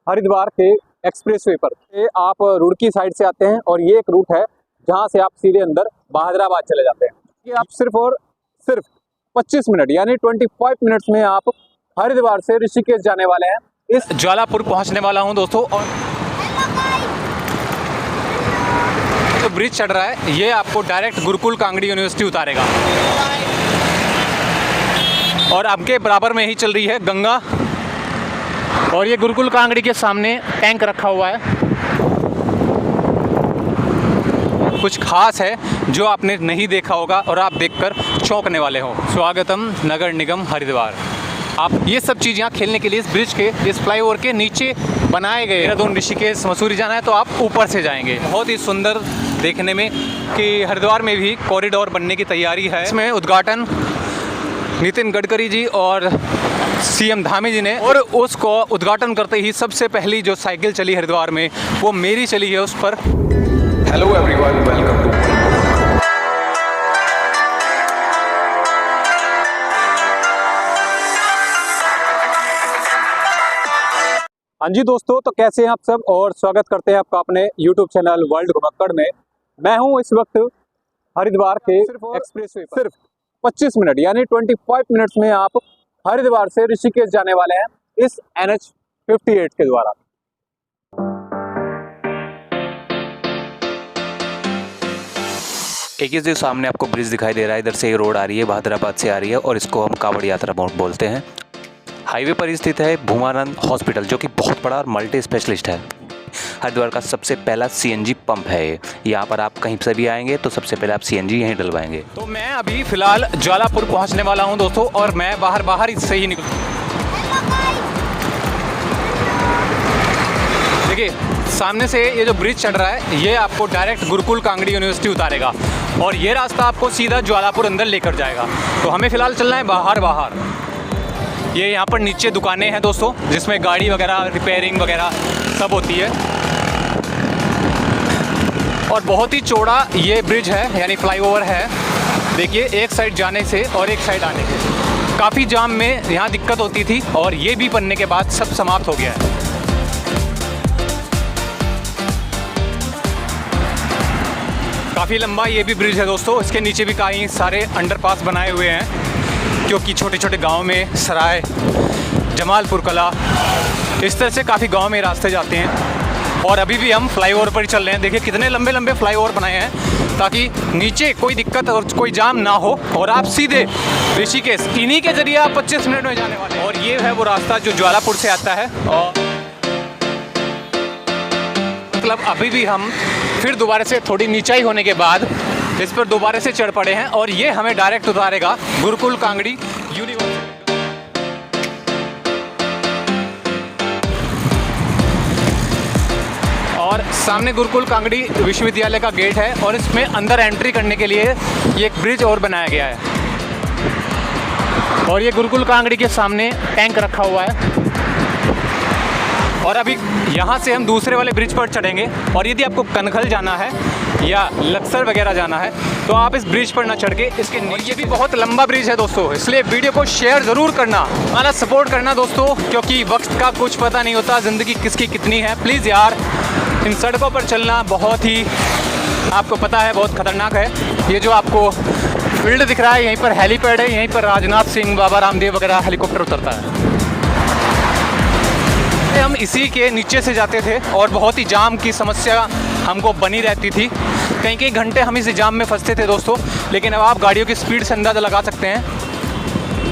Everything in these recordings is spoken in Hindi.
हरिद्वार के एक्सप्रेसवे पर ये आप रुड़की साइड से आते हैं और ये एक रूट है जहां से आप सीधे अंदर बहादुराबाद चले जाते हैं। ये आप सिर्फ 25 मिनट यानी 25 मिनट्स में आप हरिद्वार से ऋषिकेश जाने वाले हैं। इस ज्वालापुर पहुंचने वाला हूं दोस्तों, और जो ब्रिज चढ़ रहा है ये आपको डायरेक्ट गुरुकुल कांगड़ी यूनिवर्सिटी उतारेगा और आपके बराबर में ही चल रही है गंगा। और ये गुरुकुल कांगड़ी के सामने टैंक रखा हुआ है। कुछ खास है जो आपने नहीं देखा होगा और आप देखकर चौंकने वाले हो। स्वागतम नगर निगम हरिद्वार। आप ये सब चीज़ यहाँ खेलने के लिए इस ब्रिज के, इस फ्लाईओवर के नीचे बनाए गए। देहरादून ऋषिकेश मसूरी जाना है तो आप ऊपर से जाएंगे। बहुत ही सुंदर देखने में कि हरिद्वार में भी कॉरिडोर बनने की तैयारी है। इसमें उद्घाटन नितिन गडकरी जी और सीएम धामी जी ने, और उसको उद्घाटन करते ही सबसे पहली जो साइकिल चली हरिद्वार में वो मेरी चली है उस पर। Hello everyone, welcome to. हाँ जी दोस्तों, तो कैसे हैं आप सब और स्वागत करते हैं आपका अपने YouTube चैनल वर्ल्ड घुमक्कड़ में। मैं हूं इस वक्त हरिद्वार के एक्सप्रेसवे पर। सिर्फ 25 मिनट यानी 25 मिनट्स में आप हरिद्वार से ऋषिकेश जाने वाले हैं इस NH 58 के द्वारा। एक ही जो सामने आपको ब्रिज दिखाई दे रहा है, इधर से ये रोड आ रही है, बहादुराबाद से आ रही है और इसको हम कांवड़ यात्रा बोलते हैं। हाईवे पर स्थित है भूमानंद हॉस्पिटल, जो कि बहुत बड़ा और मल्टी स्पेशलिस्ट है। हरिद्वार का सबसे पहला CNG पंप है ये। यहाँ पर आप कहीं से भी आएंगे तो सबसे पहले आप CNG यहीं डलवाएंगे। तो मैं अभी फिलहाल ज्वालापुर पहुँचने वाला हूँ दोस्तों, और मैं बाहर इससे ही निकल। देखिए सामने से ये जो ब्रिज चढ़ रहा है ये आपको डायरेक्ट गुरुकुल कांगड़ी यूनिवर्सिटी उतारेगा और ये रास्ता आपको सीधा ज्वालापुर अंदर लेकर जाएगा। तो हमें फ़िलहाल चलना है बाहर। ये यहाँ पर नीचे दुकानें हैं दोस्तों, जिसमें गाड़ी वगैरह रिपेयरिंग वगैरह सब होती है। और बहुत ही चौड़ा ये ब्रिज है यानी फ्लाईओवर है। देखिए एक साइड जाने से और एक साइड आने से काफ़ी जाम में यहाँ दिक्कत होती थी, और ये भी बनने के बाद सब समाप्त हो गया है। काफ़ी लंबा ये भी ब्रिज है दोस्तों। इसके नीचे भी कई सारे अंडरपास बनाए हुए हैं, क्योंकि छोटे छोटे गांव में सराय, जमालपुर कला, इस तरह से काफ़ी गांव में रास्ते जाते हैं। और अभी भी हम फ्लाईओवर पर ही चल रहे हैं। देखिए कितने लंबे लंबे फ्लाईओवर बनाए हैं ताकि नीचे कोई दिक्कत और कोई जाम ना हो और आप सीधे ऋषिकेश इन्हीं के जरिए आप 25 मिनट में जाने वाले हैं। और ये है वो रास्ता जो ज्वालापुर से आता है। और मतलब अभी भी हम फिर दोबारा से थोड़ी नीचाई होने के बाद इस पर दोबारा से चढ़ पड़े हैं, और ये हमें डायरेक्ट उतारेगा गुरुकुल कांगड़ी यूनिवर्सिटी। और सामने गुरुकुल कांगड़ी विश्वविद्यालय का गेट है, और इसमें अंदर एंट्री करने के लिए ये एक ब्रिज और बनाया गया है। और ये गुरुकुल कांगड़ी के सामने टैंक रखा हुआ है। और अभी यहाँ से हम दूसरे वाले ब्रिज पर चढ़ेंगे, और यदि आपको कनखल जाना है या लक्सर वगैरह जाना है तो आप इस ब्रिज पर ना चढ़ के इसके नीचे। भी बहुत लंबा ब्रिज है दोस्तों, इसलिए वीडियो को शेयर ज़रूर करना, हमारा सपोर्ट करना दोस्तों, क्योंकि वक्त का कुछ पता नहीं होता, ज़िंदगी किसकी कितनी है। प्लीज़ यार, इन सड़कों पर चलना बहुत ही, आपको पता है, बहुत ख़तरनाक है। ये जो आपको फील्ड दिख रहा है यहीं पर हेलीपैड है, यहीं पर राजनाथ सिंह, बाबा रामदेव वगैरह हेलीकॉप्टर उतरता है। हम इसी के नीचे से जाते थे और बहुत ही जाम की समस्या हमको बनी रहती थी। कई घंटे हम इस जाम में फंसते थे दोस्तों। लेकिन अब आप गाड़ियों की स्पीड से अंदाज़ा लगा सकते हैं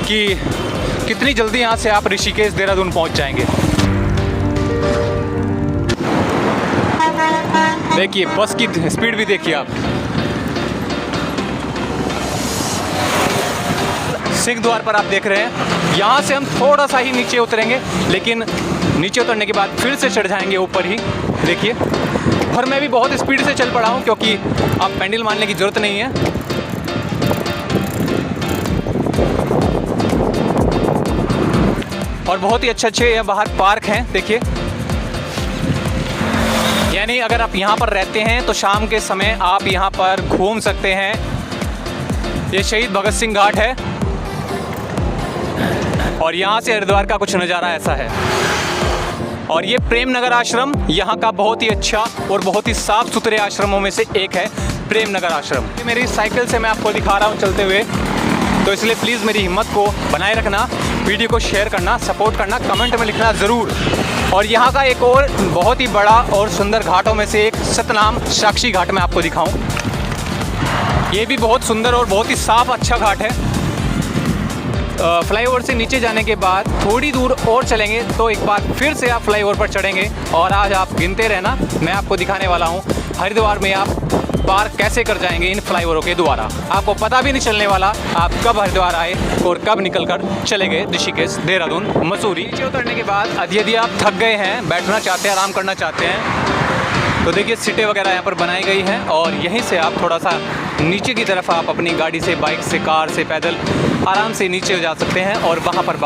कि कितनी जल्दी यहाँ से आप ऋषिकेश देहरादून पहुँच जाएंगे। देखिए बस की स्पीड भी देखिए आप। सिंह द्वार पर आप देख रहे हैं, यहाँ से हम थोड़ा सा ही नीचे उतरेंगे, लेकिन नीचे उतरने के बाद फिर से चढ़ जाएंगे ऊपर ही। देखिए, और मैं भी बहुत स्पीड से चल पड़ा हूँ, क्योंकि आप पैंडल मारने की ज़रूरत नहीं है। और बहुत ही अच्छे यहाँ बाहर पार्क हैं देखिए। यानी अगर आप यहाँ पर रहते हैं तो शाम के समय आप यहाँ पर घूम सकते हैं। ये शहीद भगत सिंह घाट है, और यहाँ से हरिद्वार का कुछ नज़ारा ऐसा है। और ये प्रेम नगर आश्रम यहाँ का बहुत ही अच्छा और बहुत ही साफ सुथरे आश्रमों में से एक है प्रेम नगर आश्रम। ये मेरी साइकिल से मैं आपको दिखा रहा हूँ चलते हुए, तो इसलिए प्लीज़ मेरी हिम्मत को बनाए रखना, वीडियो को शेयर करना, सपोर्ट करना, कमेंट में लिखना ज़रूर। और यहाँ का एक और बहुत ही बड़ा और सुंदर घाटों में से एक सतनाम साक्षी घाट मैं आपको दिखाऊं। ये भी बहुत सुंदर और बहुत ही साफ अच्छा घाट है। फ्लाईओवर से नीचे जाने के बाद थोड़ी दूर और चलेंगे तो एक बार फिर से आप फ्लाईओवर पर चढ़ेंगे और आज आप गिनते रहना, मैं आपको दिखाने वाला हूँ हरिद्वार में आप पार कैसे कर जाएंगे इन फ्लाईओवरों के द्वारा। आपको पता भी नहीं चलने वाला आप कब हरिद्वार आए और कब निकल कर चले गए ऋषिकेश, देहरादून, मसूरी। नीचे उतरने के बाद यदि आप थक गए हैं, बैठना चाहते हैं, आराम करना चाहते हैं, तो देखिए सीटें वगैरह यहाँ पर बनाई गई हैं और यहीं से आप थोड़ा सा नीचे की तरफ आप अपनी गाड़ी से, बाइक से, कार से, पैदल आराम से नीचे जा सकते हैं और वहाँ पर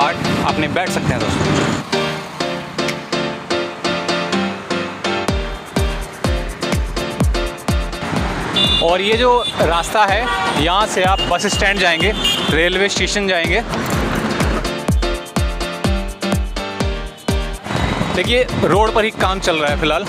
अपने बैठ सकते हैं दोस्तों। और ये जो रास्ता है यहाँ से आप बस स्टैंड जाएंगे, रेलवे स्टेशन जाएंगे। देखिए रोड पर ही काम चल रहा है फिलहाल।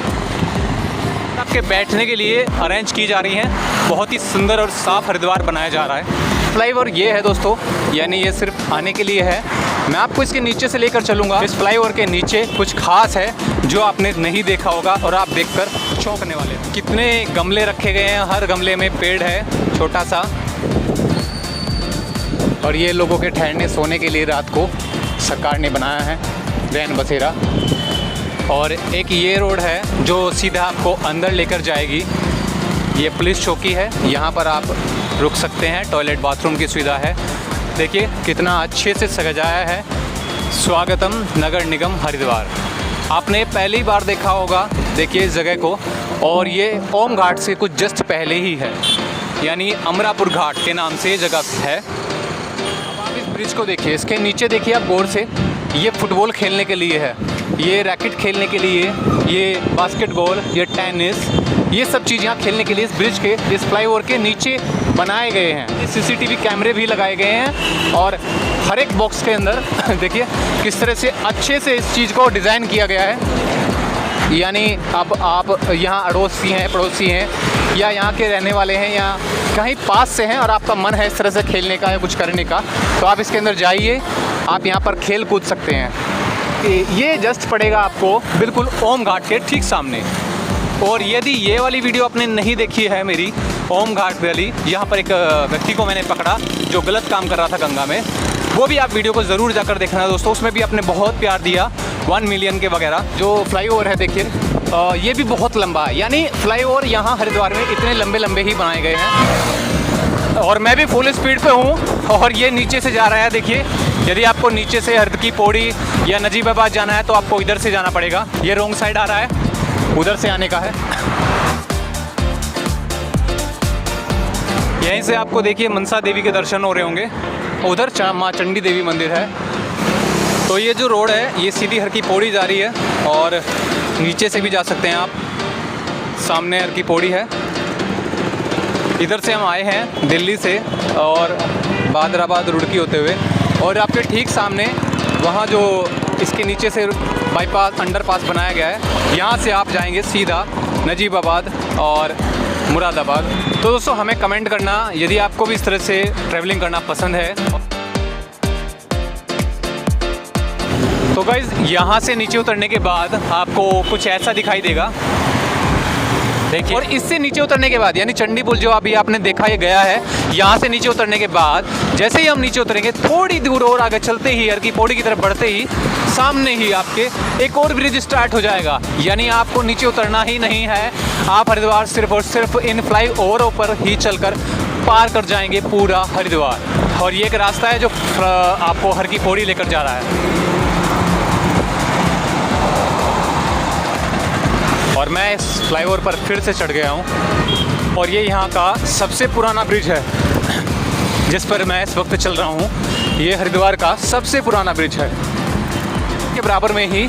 आपके बैठने के लिए अरेंज की जा रही हैं, बहुत ही सुंदर और साफ हरिद्वार बनाया जा रहा है। फ्लाईओवर ये है दोस्तों, यानी ये सिर्फ आने के लिए है। मैं आपको इसके नीचे से लेकर चलूँगा। इस फ्लाईओवर के नीचे कुछ खास है जो आपने नहीं देखा होगा और आप देखकर चौंकने वाले हैं। कितने गमले रखे गए हैं, हर गमले में पेड़ है छोटा सा। और ये लोगों के ठहरने सोने के लिए रात को सरकार ने बनाया है रैन बसेरा। और एक ये रोड है जो सीधा आपको अंदर लेकर जाएगी। ये पुलिस चौकी है, यहाँ पर आप रुक सकते हैं, टॉयलेट बाथरूम की सुविधा है। देखिए कितना अच्छे से सजाया है स्वागतम नगर निगम हरिद्वार। आपने पहली बार देखा होगा देखिए इस जगह को, और ये ओम घाट से कुछ जस्ट पहले ही है, यानी अमरापुर घाट के नाम से ये जगह है। अब आप इस ब्रिज को देखिए, इसके नीचे देखिए आप गौर से, ये फुटबॉल खेलने के लिए है, ये रैकेट खेलने के लिए, ये बास्केटबॉल, ये टेनिस, ये सब चीज़ यहाँ खेलने के लिए इस ब्रिज के, इस फ्लाईओवर के नीचे बनाए गए हैं। सीसीटीवी कैमरे भी लगाए गए हैं और हर एक बॉक्स के अंदर देखिए किस तरह से अच्छे से इस चीज़ को डिज़ाइन किया गया है। यानी अब आप यहाँ अड़ोसी हैं, पड़ोसी हैं, या यहाँ के रहने वाले हैं, या कहीं पास से हैं और आपका मन है इस तरह से खेलने का या कुछ करने का, तो आप इसके अंदर जाइए, आप यहाँ पर खेल कूद सकते हैं। ये जस्ट पड़ेगा आपको बिल्कुल ओम घाट के ठीक सामने। और यदि ये वाली वीडियो आपने नहीं देखी है मेरी ओम घाट वाली, यहाँ पर एक व्यक्ति को मैंने पकड़ा जो गलत काम कर रहा था गंगा में, वो भी आप वीडियो को ज़रूर जाकर देखना दोस्तों। उसमें भी आपने बहुत प्यार दिया, 1 मिलियन के वगैरह। जो फ्लाईओवर है देखिए ये भी बहुत लंबा है, यानी फ्लाईओवर यहाँ हरिद्वार में इतने लंबे लंबे ही बनाए गए हैं। और मैं भी फुल स्पीड पे हूँ और ये नीचे से जा रहा है। देखिए यदि आपको नीचे से हरद की पौड़ी या नजीबाबाद जाना है तो आपको इधर से जाना पड़ेगा। ये रॉन्ग साइड आ रहा है, उधर से आने का है। यहीं से आपको देखिए मनसा देवी के दर्शन हो रहे होंगे, उधर माँ चंडी देवी मंदिर है। तो ये जो रोड है ये सीधी हर की पौड़ी जा रही है और नीचे से भी जा सकते हैं आप, सामने हर की पौड़ी है। इधर से हम आए हैं दिल्ली से और बादराबाद रुड़की होते हुए, और आपके ठीक सामने वहाँ जो इसके नीचे से बाईपास अंडरपास बनाया गया है, यहाँ से आप जाएंगे सीधा नजीबाबाद और मुरादाबाद। तो दोस्तों हमें कमेंट करना यदि आपको भी इस तरह से ट्रैवलिंग करना पसंद है। तो गाइज़ यहाँ से नीचे उतरने के बाद आपको कुछ ऐसा दिखाई देगा देखिए। और इससे नीचे उतरने के बाद यानी चंडी पुल जो अभी आपने देखा ये गया है, यहाँ से नीचे उतरने के बाद जैसे ही हम नीचे उतरेंगे थोड़ी दूर और आगे चलते ही हर की पौड़ी की तरफ बढ़ते ही सामने ही आपके एक और ब्रिज स्टार्ट हो जाएगा। यानी आपको नीचे उतरना ही नहीं है, आप हरिद्वार सिर्फ और सिर्फ इन फ्लाईओवरों पर ही चलकर पार कर जाएंगे पूरा हरिद्वार। और ये एक रास्ता है जो आपको हर की पौड़ी लेकर जा रहा है। और मैं इस फ्लाईओवर पर फिर से चढ़ गया हूँ और ये यहाँ का सबसे पुराना ब्रिज है जिस पर मैं इस वक्त चल रहा हूँ। ये हरिद्वार का सबसे पुराना ब्रिज है। के बराबर में ही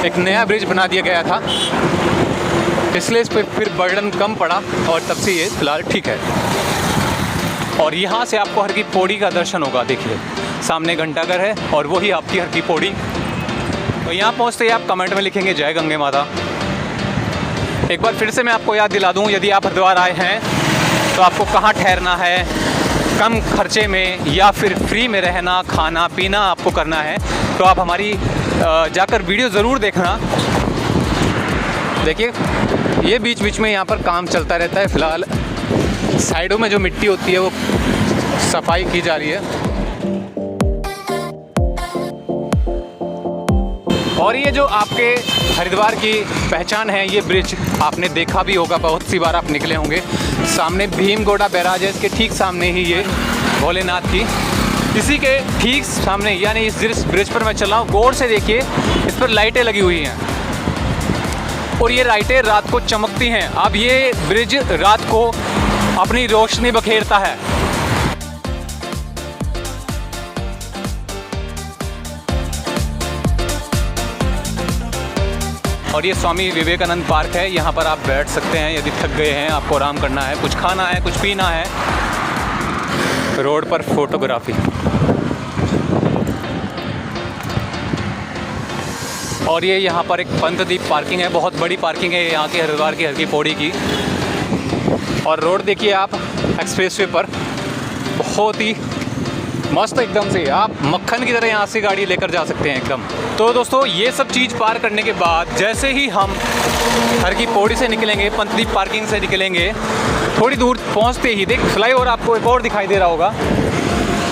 एक नया ब्रिज बना दिया गया था, इसलिए इस पर फिर बर्डन कम पड़ा और तब से ये फिलहाल ठीक है। और यहाँ से आपको हर की पौड़ी का दर्शन होगा। देखिए सामने घंटाघर है और वही आपकी हर की पौड़ी। तो यहाँ पहुँचते ही आप कमेंट में लिखेंगे जय गंगे माता। एक बार फिर से मैं आपको याद दिला दूँ, यदि आप हरिद्वार आए हैं तो आपको कहाँ ठहरना है, कम खर्चे में या फिर फ्री में रहना खाना पीना आपको करना है, तो आप हमारी जाकर वीडियो ज़रूर देखना। देखिए ये बीच बीच में यहाँ पर काम चलता रहता है। फ़िलहाल साइडों में जो मिट्टी होती है वो सफाई की जा रही है। और ये जो आपके हरिद्वार की पहचान है, ये ब्रिज आपने देखा भी होगा, बहुत सी बार आप निकले होंगे। सामने भीमगोड़ा बैराज है, इसके ठीक सामने ही ये भोलेनाथ की, इसी के ठीक सामने, यानी इस ब्रिज पर मैं चल रहा हूँ। गौर से देखिए, इस पर लाइटें लगी हुई हैं और ये लाइटें रात को चमकती हैं। अब ये ब्रिज रात को अपनी रोशनी बखेरता है। और ये स्वामी विवेकानंद पार्क है, यहाँ पर आप बैठ सकते हैं यदि थक गए हैं, आपको आराम करना है, कुछ खाना है, कुछ पीना है। रोड पर फोटोग्राफी। और ये यहाँ पर एक पंतदीप पार्किंग है, बहुत बड़ी पार्किंग है यहाँ के हरिद्वार की हर की पौड़ी की। और रोड देखिए आप एक्सप्रेसवे पर, बहुत ही मस्त एकदम से, आप मक्खन की तरह यहाँ से गाड़ी लेकर जा सकते हैं एकदम। तो दोस्तों ये सब चीज़ पार करने के बाद जैसे ही हम हर की पौड़ी से निकलेंगे, पंतदीप पार्किंग से निकलेंगे, थोड़ी दूर पहुँचते ही देख फ्लाईओवर आपको एक और दिखाई दे रहा होगा।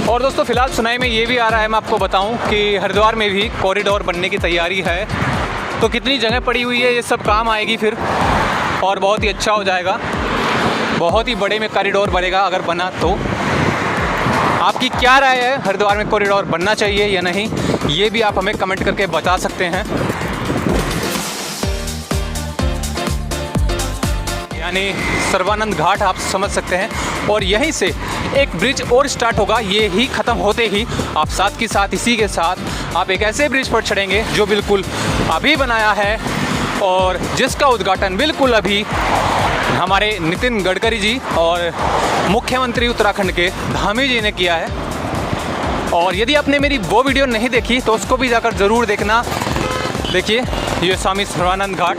और दोस्तों फ़िलहाल सुनाई में ये भी आ रहा है, मैं आपको बताऊं कि हरिद्वार में भी कॉरिडोर बनने की तैयारी है। तो कितनी जगह पड़ी हुई है, ये सब काम आएगी फिर और बहुत ही अच्छा हो जाएगा। बहुत ही बड़े में कॉरिडोर बनेगा अगर बना तो। आपकी क्या राय है, हरिद्वार में कॉरिडोर बनना चाहिए या नहीं, ये भी आप हमें कमेंट करके बता सकते हैं। यानी सर्वानंद घाट आप समझ सकते हैं। और यहीं से एक ब्रिज और स्टार्ट होगा, ये ही ख़त्म होते ही आप साथ के साथ इसी के साथ आप एक ऐसे ब्रिज पर चढ़ेंगे जो बिल्कुल अभी बनाया है और जिसका उद्घाटन बिल्कुल अभी हमारे नितिन गडकरी जी और मुख्यमंत्री उत्तराखंड के धामी जी ने किया है। और यदि आपने मेरी वो वीडियो नहीं देखी तो उसको भी जाकर ज़रूर देखना। देखिए ये स्वामी सर्वानंद घाट,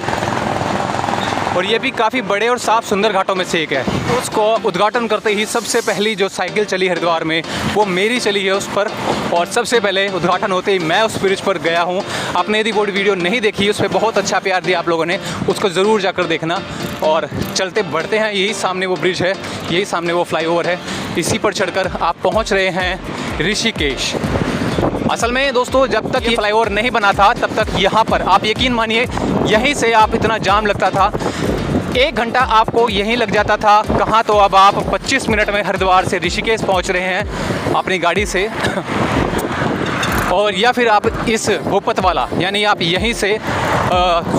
और ये भी काफ़ी बड़े और साफ़ सुंदर घाटों में से एक है। उसको उद्घाटन करते ही सबसे पहली जो साइकिल चली हरिद्वार में वो मेरी चली है उस पर, और सबसे पहले उद्घाटन होते ही मैं उस ब्रिज पर गया हूँ। आपने यदि वो वीडियो नहीं देखी, उस पर बहुत अच्छा प्यार दिया आप लोगों ने, उसको ज़रूर जाकर देखना। और चलते बढ़ते हैं, यही सामने वो ब्रिज है, यही सामने वो फ्लाईओवर है, इसी पर चढ़कर आप पहुँच रहे हैं ऋषिकेश। असल में दोस्तों जब तक ये फ्लाईओवर नहीं बना था तब तक यहाँ पर आप यकीन मानिए यहीं से आप इतना जाम लगता था, 1 घंटा आपको यहीं लग जाता था। कहाँ तो अब आप 25 मिनट में हरिद्वार से ऋषिकेश पहुँच रहे हैं अपनी गाड़ी से। और या फिर आप इस भूपत वाला, यानी आप यहीं से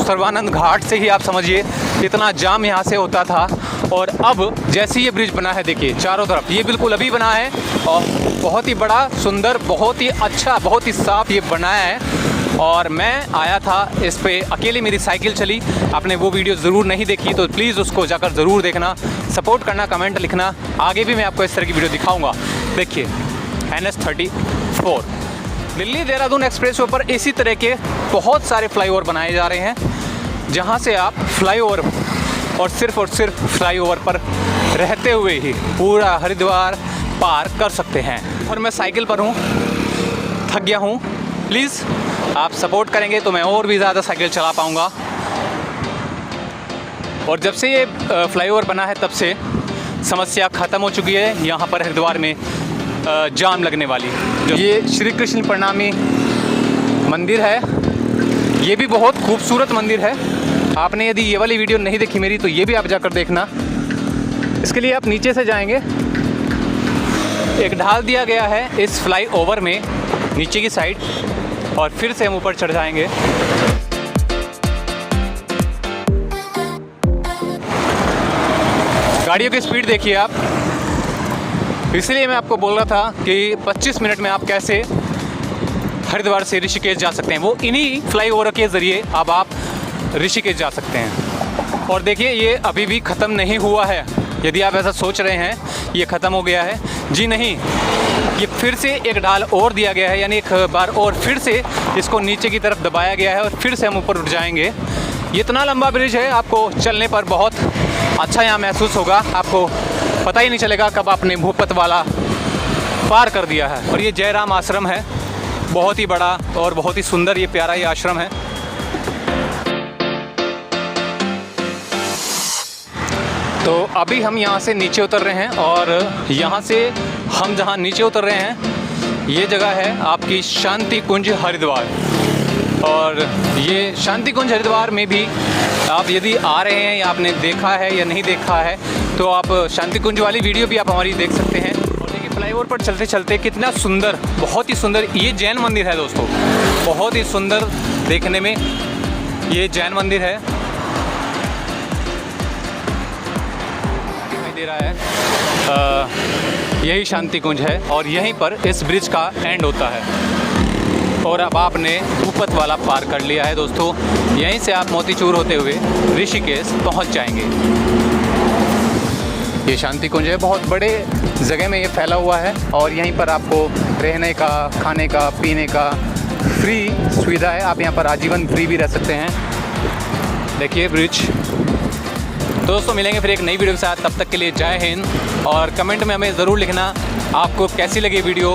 सर्वानंद घाट से ही आप समझिए इतना जाम यहाँ से होता था। और अब जैसे ये ब्रिज बना है, देखिए चारों तरफ, ये बिल्कुल अभी बना है और बहुत ही बड़ा सुंदर, बहुत ही अच्छा, बहुत ही साफ़ ये बनाया है। और मैं आया था इस पे अकेले, मेरी साइकिल चली। आपने वो वीडियो ज़रूर नहीं देखी तो प्लीज़ उसको जाकर ज़रूर देखना, सपोर्ट करना, कमेंट लिखना। आगे भी मैं आपको इस तरह की वीडियो दिखाऊंगा। देखिए NH34 दिल्ली देहरादून एक्सप्रेसवे पर इसी तरह के बहुत सारे फ्लाईओवर बनाए जा रहे हैं, जहां से आप फ्लाईओवर और सिर्फ फ्लाईओवर पर रहते हुए ही पूरा हरिद्वार पार कर सकते हैं। और मैं साइकिल पर हूँ, थक गया हूँ। प्लीज़ आप सपोर्ट करेंगे तो मैं और भी ज़्यादा साइकिल चला पाऊँगा। और जब से ये फ्लाईओवर बना है तब से समस्या ख़त्म हो चुकी है यहाँ पर हरिद्वार में जाम लगने वाली। जो ये श्री कृष्ण प्रणामी मंदिर है, ये भी बहुत खूबसूरत मंदिर है। आपने यदि ये वाली वीडियो नहीं देखी मेरी तो ये भी आप जाकर देखना। इसके लिए आप नीचे से जाएंगे, एक ढाल दिया गया है इस फ्लाईओवर में नीचे की साइड, और फिर से हम ऊपर चढ़ जाएंगे। गाड़ियों की स्पीड देखिए आप, इसलिए मैं आपको बोल रहा था कि 25 मिनट में आप कैसे हरिद्वार से ऋषिकेश जा सकते हैं। वो इन्हीं फ्लाईओवर के ज़रिए अब आप ऋषिकेश जा सकते हैं। और देखिए ये अभी भी ख़त्म नहीं हुआ है। यदि आप ऐसा सोच रहे हैं ये ख़त्म हो गया है, जी नहीं, ये फिर से एक ढाल और दिया गया है, यानी एक बार और फिर से इसको नीचे की तरफ दबाया गया है और फिर से हम ऊपर उठ जाएंगे। ये इतना लंबा ब्रिज है, आपको चलने पर बहुत अच्छा यहाँ महसूस होगा। आपको पता ही नहीं चलेगा कब आपने भूपत वाला पार कर दिया है। और ये जयराम आश्रम है, बहुत ही बड़ा और बहुत ही सुंदर ये प्यारा ये आश्रम है। तो अभी हम यहाँ से नीचे उतर रहे हैं और यहाँ से हम जहाँ नीचे उतर रहे हैं ये जगह है आपकी शांति कुंज हरिद्वार। और ये शांति कुंज हरिद्वार में भी आप यदि आ रहे हैं या आपने देखा है या नहीं देखा है तो आप शांति कुंज वाली वीडियो भी आप हमारी देख सकते हैं। और देखिए फ्लाईओवर पर चलते चलते कितना सुंदर, बहुत ही सुंदर ये जैन मंदिर है दोस्तों, बहुत ही सुंदर देखने में ये जैन मंदिर है, दिखाई दे रहा है। यही शांति कुंज है और यहीं पर इस ब्रिज का एंड होता है। और अब आपने भूपत वाला पार कर लिया है दोस्तों, यहीं से आप मोतीचूर होते हुए ऋषिकेश पहुंच जाएंगे। ये शांति कुंज है, बहुत बड़े जगह में ये फैला हुआ है और यहीं पर आपको रहने का, खाने का, पीने का फ्री सुविधा है। आप यहाँ पर आजीवन फ्री भी रह सकते हैं। देखिए ब्रिज। तो दोस्तों मिलेंगे फिर एक नई वीडियो के साथ, तब तक के लिए जय हिंद। और कमेंट में हमें ज़रूर लिखना आपको कैसी लगी वीडियो।